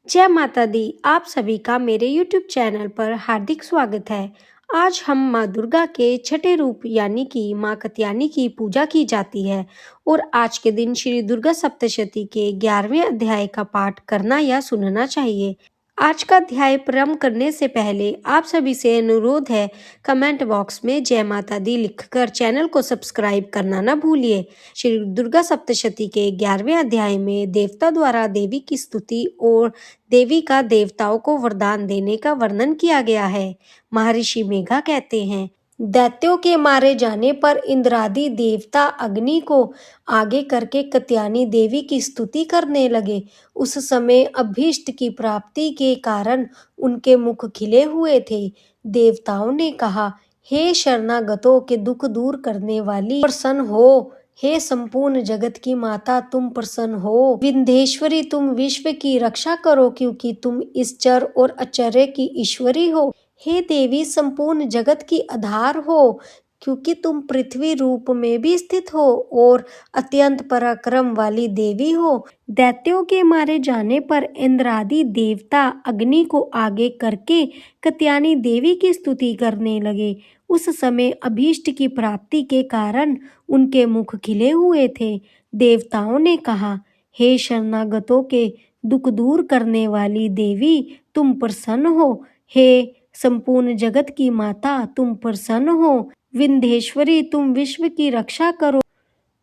जय माता दी। आप सभी का मेरे YouTube चैनल पर हार्दिक स्वागत है। आज हम माँ दुर्गा के छठे रूप यानी कि माँ कात्यायनी की पूजा की जाती है और आज के दिन श्री दुर्गा सप्तशती के 11वें अध्याय का पाठ करना या सुनना चाहिए। आज का अध्याय प्रारंभ करने से पहले आप सभी से अनुरोध है, कमेंट बॉक्स में जय माता दी लिखकर चैनल को सब्सक्राइब करना न भूलिए। श्री दुर्गा सप्तशती के 11वें अध्याय में देवता द्वारा देवी की स्तुति और देवी का देवताओं को वरदान देने का वर्णन किया गया है। महर्षि मेघा कहते हैं, दैत्यों के मारे जाने पर इंद्रादि देवता अग्नि को आगे करके कात्यायनी देवी की स्तुति करने लगे। उस समय अभीष्ट की प्राप्ति के कारण उनके मुख खिले हुए थे। देवताओं ने कहा, हे शरणागतों के दुख दूर करने वाली, प्रसन्न हो। हे संपूर्ण जगत की माता, तुम प्रसन्न हो। विंध्येश्वरी, तुम विश्व की रक्षा करो क्योंकि तुम इस चर और अचर की ईश्वरी हो। हे देवी, संपूर्ण जगत की आधार हो क्योंकि तुम पृथ्वी रूप में भी स्थित हो और अत्यंत पराक्रम वाली देवी हो। दैत्यों के मारे जाने पर इंद्रादि देवता अग्नि को आगे करके कात्यायनी देवी की स्तुति करने लगे। उस समय अभीष्ट की प्राप्ति के कारण उनके मुख खिले हुए थे। देवताओं ने कहा, हे शरणागतों के दुख दूर करने वाली देवी, तुम प्रसन्न हो। हे संपूर्ण जगत की माता, तुम प्रसन्न हो। विंध्येश्वरी, तुम विश्व की रक्षा करो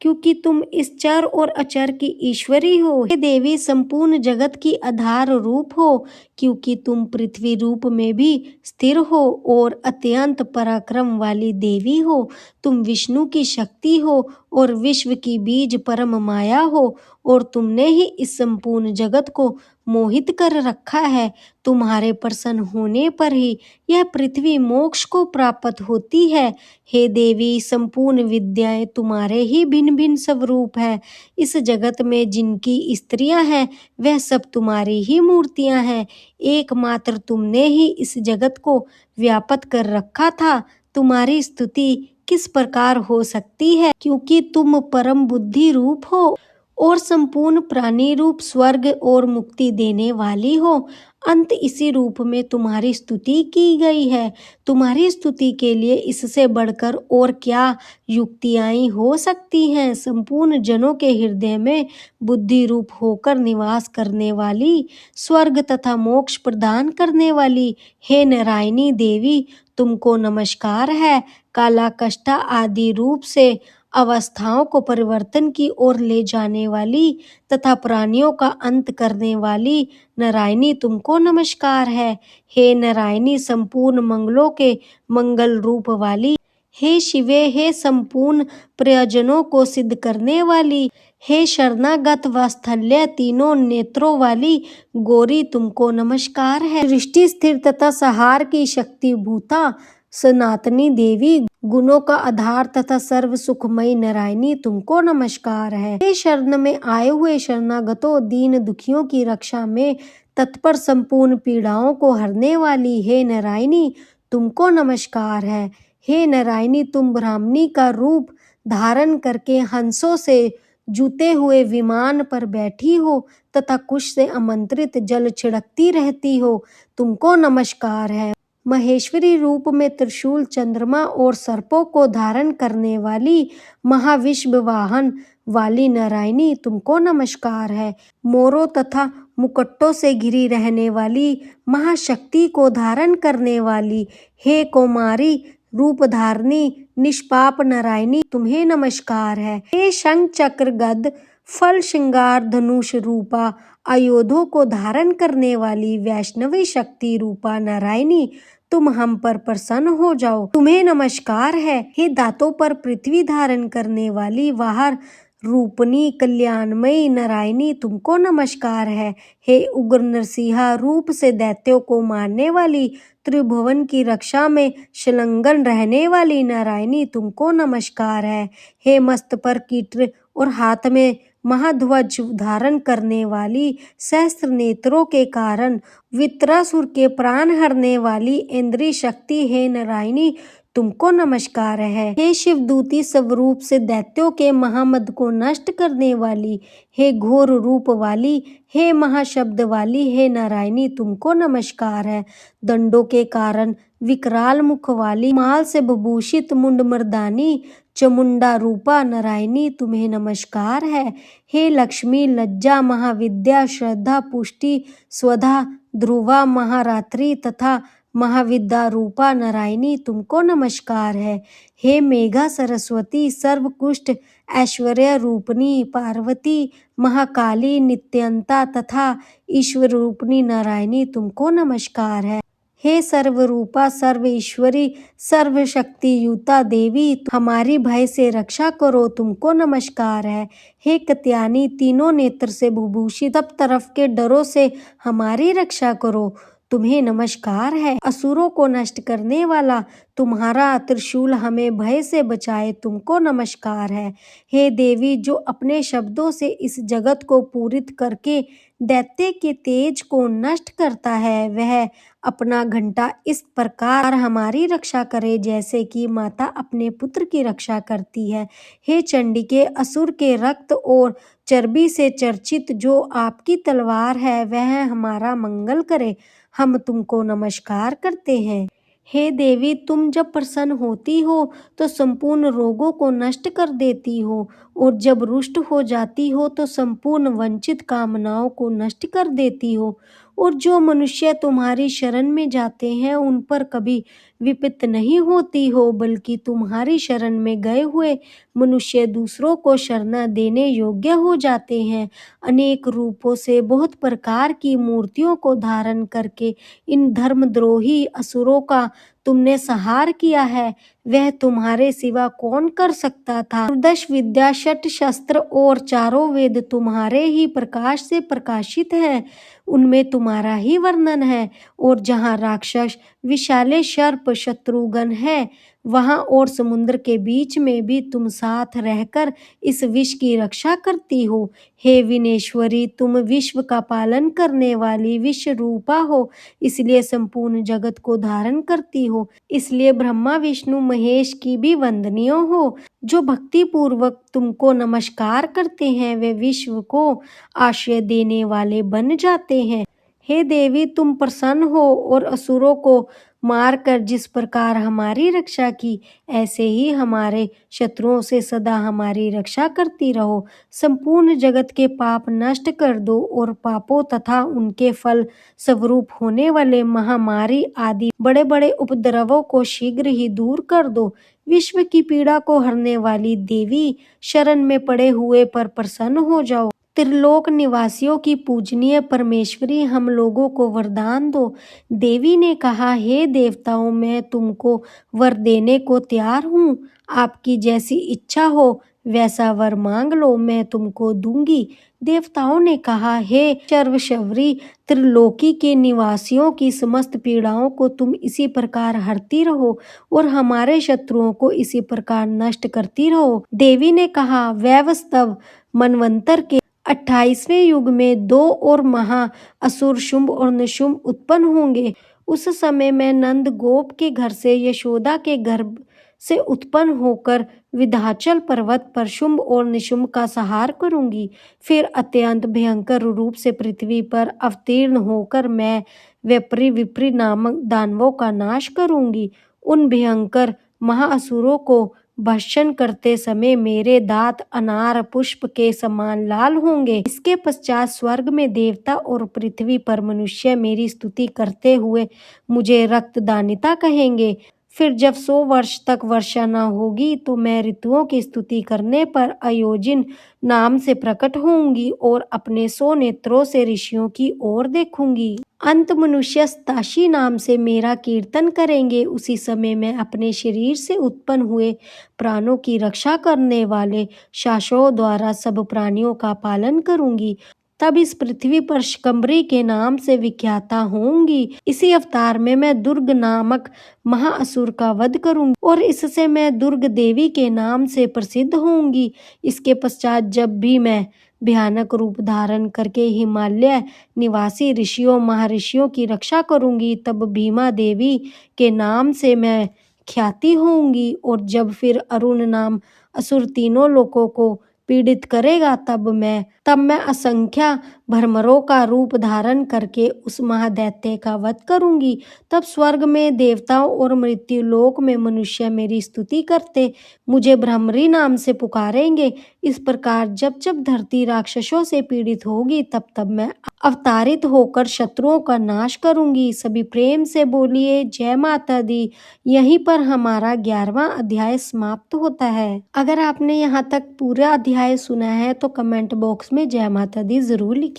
क्योंकि तुम इस चर और अचर की ईश्वरी हो। हे देवी, संपूर्ण जगत की आधार रूप हो क्योंकि तुम पृथ्वी रूप में भी स्थिर हो और अत्यंत पराक्रम वाली देवी हो। तुम विष्णु की शक्ति हो और विश्व की बीज परम माया हो और तुमने ही इस संपूर्ण जगत को मोहित कर रखा है। तुम्हारे प्रसन्न होने पर ही यह पृथ्वी मोक्ष को प्राप्त होती है। हे देवी, संपूर्ण विद्याएं तुम्हारे ही भिन्न भिन्न स्वरूप है। इस जगत में जिनकी स्त्रियां हैं वह सब तुम्हारी ही मूर्तियां हैं। एकमात्र तुमने ही इस जगत को व्याप्त कर रखा था। तुम्हारी स्तुति किस प्रकार हो सकती है क्योंकि तुम परम बुद्धि रूप हो और संपूर्ण प्राणी रूप स्वर्ग और मुक्ति देने वाली हो। अंत इसी रूप में तुम्हारी स्तुति की गई है। तुम्हारी स्तुति के लिए इससे बढ़कर और क्या युक्तियां हो सकती हैं। संपूर्ण जनों के हृदय में बुद्धि रूप होकर निवास करने वाली, स्वर्ग तथा मोक्ष प्रदान करने वाली, हे नारायणी देवी, तुमको नमस्कार है। काला कष्टा आदि रूप से अवस्थाओं को परिवर्तन की ओर ले जाने वाली तथा प्राणियों का अंत करने वाली नारायणी, तुमको नमस्कार है। हे नारायणी, संपूर्ण मंगलों के मंगल रूप वाली, हे शिवे, हे संपूर्ण प्रयोजनों को सिद्ध करने वाली, हे शरणागत वात्सल्य तीनों नेत्रों वाली गौरी, तुमको नमस्कार है। सृष्टि स्थिर तथा संहार की शक्ति भूता सनातनी देवी, गुणों का आधार तथा सर्व सुखमयी नारायणी, तुमको नमस्कार है। हे शरण में आए हुए शरणागतों, दीन दुखियों की रक्षा में तत्पर, संपूर्ण पीड़ाओं को हरने वाली हे नारायणी, तुमको नमस्कार है। हे नारायणी, तुम ब्राह्मणी का रूप धारण करके हंसों से जूते हुए विमान पर बैठी हो तथा कुश से आमंत्रित जल छिड़कती रहती हो, तुमको नमस्कार है। महेश्वरी रूप में त्रिशूल, चंद्रमा और सर्पों को धारण करने वाली महाविश्व वाहन वाली नारायणी, तुमको नमस्कार है। मोरों तथा मुकुटों से घिरी रहने वाली महाशक्ति को धारण करने वाली हे कौमारी रूप धारणी निष्पाप नारायणी, तुम्हें नमस्कार है। हे शंख चक्र गद फल श्रृंगार धनुष रूपा आयुधों को धारण करने वाली वैष्णवी शक्ति रूपा नारायणी, तुम हम पर प्रसन्न हो जाओ, तुम्हें नमस्कार है। हे दांतों पर पृथ्वी धारण करने वाली वाहर रूपनी कल्याणमयी नारायणी, तुमको नमस्कार है। हे उग्र नरसिंहा रूप से दैत्यों को मारने वाली, त्रिभुवन की रक्षा में संलग्न रहने वाली नारायणी, तुमको नमस्कार है। हे मस्त पर कीट और हाथ में महाध्वज धारण करने वाली, सहस्त्र नेत्रों के कारण वित्रासुर के प्राण हरने वाली इंद्रिय शक्ति हे नारायणी, तुमको नमस्कार है। हे शिवदूती स्वरूप से दैत्यों के महामद को नष्ट करने वाली, हे घोर रूप वाली, हे महाशब्द वाली, हे नारायणी तुमको नमस्कार है। दंडों के कारण विकराल मुख वाली, माल से विभूषित मुंड मर्दानी, चमुंडा रूपा नारायणी तुम्हें नमस्कार है। हे लक्ष्मी लज्जा महाविद्या श्रद्धा पुष्टि स्वधा ध्रुवा महारात्रि तथा महाविद्या रूपा नारायणी तुमको नमस्कार है। हे मेघा सरस्वती सर्वकुष्ठ ऐश्वर्य रूपनी पार्वती महाकाली नित्यंता तथा ईश्वर रूपनी नारायणी तुमको नमस्कार है। हे सर्वरूपा सर्व ईश्वरी सर्वशक्ति युता देवी हमारी भय से रक्षा करो तुमको नमस्कार है। हे कत्यानी तीनों नेत्र से विभूषित सब तरफ के डरों से हमारी रक्षा करो तुम्हें नमस्कार है। असुरों को नष्ट करने वाला तुम्हारा त्रिशूल हमें भय से बचाए तुमको नमस्कार है। हे देवी जो अपने शब्दों से इस जगत को पूरित करके दैत्य के तेज को नष्ट करता है, वह अपना घंटा इस प्रकार हमारी रक्षा करे जैसे कि माता अपने पुत्र की रक्षा करती है। हे चंडिके असुर के रक्त और चर्बी से चर्चित जो आपकी तलवार है वह हमारा मंगल करे हम तुमको नमस्कार करते हैं। हे देवी तुम जब प्रसन्न होती हो तो संपूर्ण रोगों को नष्ट कर देती हो और जब रुष्ट हो जाती हो तो संपूर्ण वंचित कामनाओं को नष्ट कर देती हो और जो मनुष्य तुम्हारी शरण में जाते हैं उन पर कभी विपत्ति नहीं होती हो बल्कि तुम्हारी शरण में गए हुए मनुष्य दूसरों को शरणा देने योग्य हो जाते हैं। अनेक रूपों से बहुत प्रकार की मूर्तियों को धारण करके इन धर्मद्रोही असुरों का तुमने संहार किया है, वह तुम्हारे सिवा कौन कर सकता था। 10 विद्या 6 शस्त्र और 4 वेद तुम्हारे ही प्रकाश से प्रकाशित है, उनमें तुम्हारा ही वर्णन है और जहाँ राक्षस विशाले सर्प शत्रुघ्न है वहाँ और समुद्र के बीच में भी तुम साथ रहकर इस विश्व की रक्षा करती हो। हे विनेश्वरी तुम विश्व का पालन करने वाली विश्व रूपा हो इसलिए संपूर्ण जगत को धारण करती हो, इसलिए ब्रह्मा विष्णु महेश की भी वंदनीय हो। जो भक्ति पूर्वक तुमको नमस्कार करते हैं वे विश्व को आश्रय देने वाले बन जाते हैं। हे देवी तुम प्रसन्न हो और असुरों को मारकर जिस प्रकार हमारी रक्षा की ऐसे ही हमारे शत्रुओं से सदा हमारी रक्षा करती रहो। संपूर्ण जगत के पाप नष्ट कर दो और पापों तथा उनके फल स्वरूप होने वाले महामारी आदि बड़े बड़े उपद्रवों को शीघ्र ही दूर कर दो। विश्व की पीड़ा को हरने वाली देवी शरण में पड़े हुए पर प्रसन्न हो जाओ। त्रिलोक निवासियों की पूजनीय परमेश्वरी हम लोगों को वरदान दो। देवी ने कहा हे देवताओं मैं तुमको वर देने को तैयार हूँ, आपकी जैसी इच्छा हो वैसा वर मांग लो मैं तुमको दूंगी। देवताओं ने कहा हे सर्वशवरी त्रिलोकी के निवासियों की समस्त पीड़ाओं को तुम इसी प्रकार हरती रहो और हमारे शत्रुओं को इसी प्रकार नष्ट करती रहो। देवी ने कहा वैवस्वत मनवंतर के 28वें युग में 2 और महा असुर शुंभ और निशुंभ उत्पन्न होंगे। उस समय मैं नंद गोप के घर से यशोदा के गर्भ से उत्पन्न होकर विंध्याचल पर्वत पर शुंभ और निशुंभ का संहार करूंगी। फिर अत्यंत भयंकर रूप से पृथ्वी पर अवतीर्ण होकर मैं विपरी विपरी नामक दानवों का नाश करूंगी। उन भयंकर महाअसुरों को भक्षण करते समय मेरे दांत अनार पुष्प के समान लाल होंगे। इसके पश्चात स्वर्ग में देवता और पृथ्वी पर मनुष्य मेरी स्तुति करते हुए मुझे रक्तदानिता कहेंगे। फिर जब 100 वर्ष तक वर्षा न होगी तो मैं ऋतुओं की स्तुति करने पर अयोजिन नाम से प्रकट होंगी और अपने 100 नेत्रों से ऋषियों की ओर देखूंगी। अंत मनुष्य ताशी नाम से मेरा कीर्तन करेंगे। उसी समय मैं अपने शरीर से उत्पन्न हुए प्राणों की रक्षा करने वाले शासकों द्वारा सब प्राणियों का पालन करूंगी। तब इस पृथ्वी पर शकंबरी के नाम से विख्याता होंगी। इसी अवतार में मैं दुर्ग नामक महाअसुर का वध करूंगी और इससे मैं दुर्ग देवी के नाम से प्रसिद्ध होंगी। इसके पश्चात जब भी मैं भयानक रूप धारण करके हिमालय निवासी ऋषियों महर्षियों की रक्षा करूंगी तब भीमा देवी के नाम से मैं ख्याति होंगी। और जब फिर अरुण नाम असुर तीनों लोगों को पीड़ित करेगा, तब मैं असंख्य भ्रमरों का रूप धारण करके उस महादैत्य का वध करूंगी। तब स्वर्ग में देवताओं और मृत्यु लोक में मनुष्य मेरी स्तुति करते मुझे भ्रमरी नाम से पुकारेंगे। इस प्रकार जब जब धरती राक्षसों से पीड़ित होगी, तब तब मैं अवतारित होकर शत्रुओं का नाश करूंगी। सभी प्रेम से बोलिए जय माता दी। यहीं पर हमारा 11वां अध्याय समाप्त होता है। अगर आपने यहाँ तक पूरा अध्याय सुना है तो कमेंट बॉक्स में जय माता दी जरूर लिखिए।